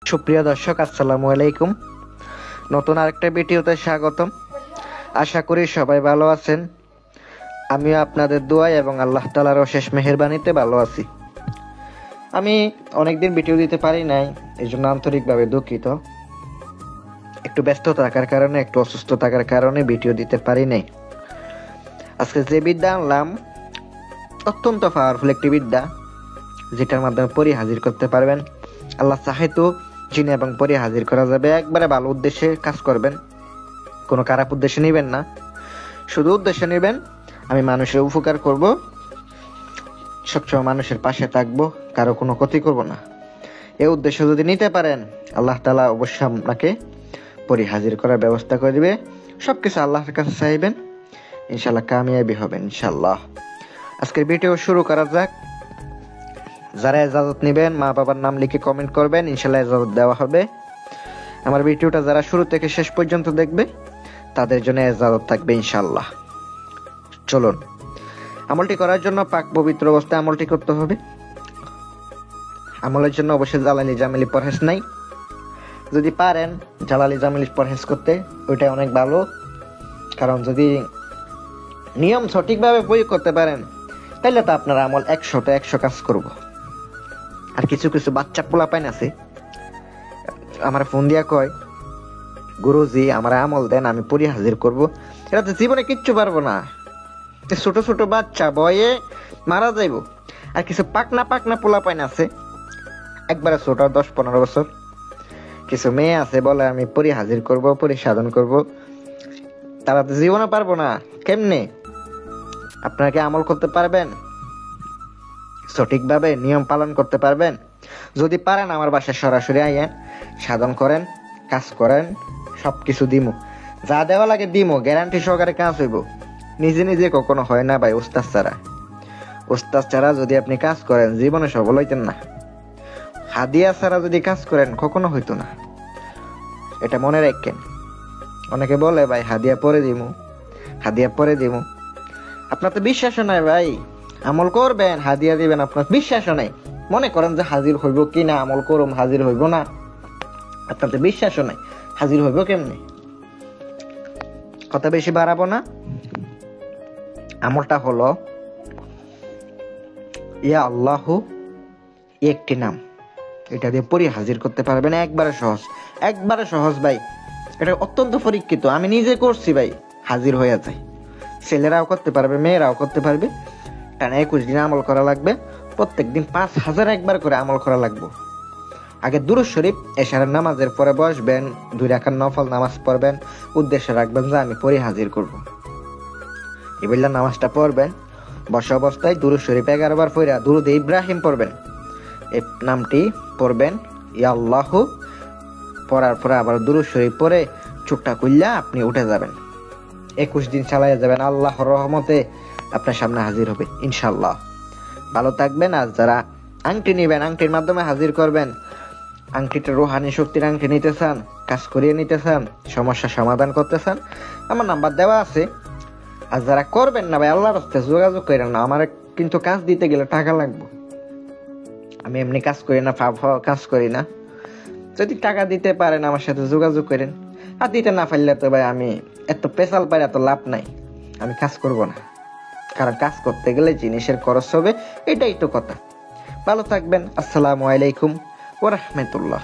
সুপ্রিয় দর্শক, আসসালামু আলাইকুম। নতুন আরেকটা ভিডিওতে স্বাগতম। আশা করি সবাই ভালো আছেন। আমিও আপনাদের দোয়া এবং আল্লাহ তাআলার অশেষ মেহেরবানিতে ভালো আছি। আমি অনেকদিন ভিডিও দিতে পারি নাই, এই জন্য আন্তরিকভাবে দুঃখিত। একটু ব্যস্ত থাকার কারণে, একটু অসুস্থ থাকার কারণে ভিডিও দিতে পারি নাই। আজকে যে বিদ্যা আনলাম অত্যন্ত পাওয়ারফুল একটি বিদ্যা, যেটার মাধ্যমে পরি হাজির করতে পারবেন। আল্লাহ চাহে তো জিন এবং পরি হাজির করা যাবে। একবারে ভালো উদ্দেশ্যে কাজ করবেন, কোনো খারাপ উদ্দেশ্যে নেবেন না, শুধু উদ্দেশ্যে নেবেন আমি মানুষের উপকার করব, সবসময় মানুষের পাশে থাকবো, কারো কোনো ক্ষতি করব না। এই উদ্দেশ্য যদি নিতে পারেন, আল্লাহ তাআলা অবশ্যই আপনাকে পরি হাজির করার ব্যবস্থা করে দিবে। সবকিছু আল্লাহর কাছে চাইবেন, ইনশাআল্লাহ কামিয়াবি হবেন ইনশাআল্লাহ। আজকের ভিডিও শুরু করা যাক। যারা ইজাজত নেবেন মা বাবার নাম লিখে কমেন্ট করবেন, ইনশাআল্লাহ ইজাজত দেওয়া হবে। আমার ভিডিওটা যারা শুরু থেকে শেষ পর্যন্ত দেখবে তাদের জন্য ইজাজত থাকবে ইনশাআল্লাহ। চলুন, আমলটি করার জন্য পাক পবিত্র অবস্থায় আমলটি করতে হবে। আমলের জন্য অবশ্যই জালালি জামিলি পরহেজ নাই। যদি পারেন জালালি জামিলি পরহেজ করতে, ওইটাই অনেক ভালো। কারণ যদি নিয়ম সঠিকভাবে প্রয়োগ করতে পারেন, তাহলে তো আপনার আমল 100তে 100 কাজ করব। আর কিছু কিছু বাচ্চা পোলাপাইন আছে, আমার ফোন দিয়া কয়, গুরুজি আমার আমল দেন, আমি পরি হাজির করব। এরা তো জীবনে কিচ্ছু পারবো না, ছোট ছোট বাচ্চা বয়ে মারা যাইব। আর কিছু পাকনা পাকনা পোলাপাইন আছে, একবারে ছোট 10-15 বছর। কিছু মেয়ে আছে বলে আমি পরি হাজির করব, পরি সাধন করব। তারা তো জীবনে পারবো না। কেমনে আপনারা কি আমল করতে পারবেন? সঠিকভাবে নিয়ম পালন করতে পারবেন? যদি পারেন আমার বাসায় সরাসরি আইয়েন, সাধন করেন, কাজ করেন, সবকিছু দিমু, যা দেওয়া লাগে দিমু, গ্যারান্টি সহকারে কাজ হইব। নিজে নিজে কখনো হয় না ভাই, ওস্তাদ ছাড়া। ওস্তাদ ছাড়া যদি আপনি কাজ করেন জীবনে সফল হইতেন না। হাদিয়া ছাড়া যদি কাজ করেন কখনো হইতো না, এটা মনে রাখেন। অনেকে বলে ভাই হাদিয়া পরে দিমু, হাদিয়া পরে দিমু। আপনার তো বিশ্বাসও নাই ভাই, আমল করবেন হাদিয়া দিবেন, আপনার বিশ্বাসও নাই। মনে করেন যে হাজির হইব কি না, আমল করুম হাজির হইব না, আপনার তো বিশ্বাসও নাই, হাজির হইব কেমনে? কথা বেশি বাড়াবো না। আমলটা হলো ইয়া আল্লাহু, একটি নাম। এটা দিয়ে পরি হাজির করতে পারবেন। একবারে সহজ, একবারে সহজ ভাই। এটা অত্যন্ত পরীক্ষিত, আমি নিজে করছি ভাই, হাজির হয়ে যায়। ছেলেরাও করতে পারবে, মেয়েরাও করতে পারবে। টানা 21 দিন আমল করা লাগবে। প্রত্যেক দিন 5000 একবার করে আমল করা লাগবে। আগে দুরূদ শরীফ এশারের নামাজের পরে বসবেন, 2 রাকাত নফল নামাজ পড়বেন, উদ্দেশ্যে রাখবেন যে আমি পরি হাজির করব। এবেলা নামাজটা পড়বেন, বসা অবস্থায় দুরূদ শরীফ 11 বার পড়া দুরূদ ইব্রাহিম পড়বেন। এই নামটি পড়বেন ইয়া আল্লাহু, পড়ার পরে আবার দুরূদ শরীফ পড়ে চোখটা খুললা আপনি উঠে যাবেন। 21 দিন চালাইয়া যাবেন, আল্লাহর রহমতে আপনার সামনে হাজির হবে ইনশাআল্লাহ। ভালো থাকবেন। আর যারা আংটি নেবেন, আংটির মাধ্যমে হাজির করবেন। আংটিটা রুহানি শক্তির আংটি নিতে চান, কাজ করিয়ে নিতে চান, সমস্যা সমাধান করতে চান, আমার নাম্বার দেওয়া আছে। আর যারা করবেন না ভাই, আল্লাহর রাস্তায় যোগাযোগ করেন না। আমার কিন্তু কাজ দিতে গেলে টাকা লাগবে। আমি এমনি কাজ করি না, কাজ করি না। যদি টাকা দিতে পারেন আমার সাথে যোগাযোগ করেন। আর দিতে না পারলে তো ভাই আমি এত পেশাল পাই, এত লাভ নাই, আমি কাজ করব না। কারণ কাজ করতে গেলে জিনিসের খরচ হবে, এটাই তো কথা। ভালো থাকবেন। আসসালামু আলাইকুম ওয়া রাহমাতুল্লাহ।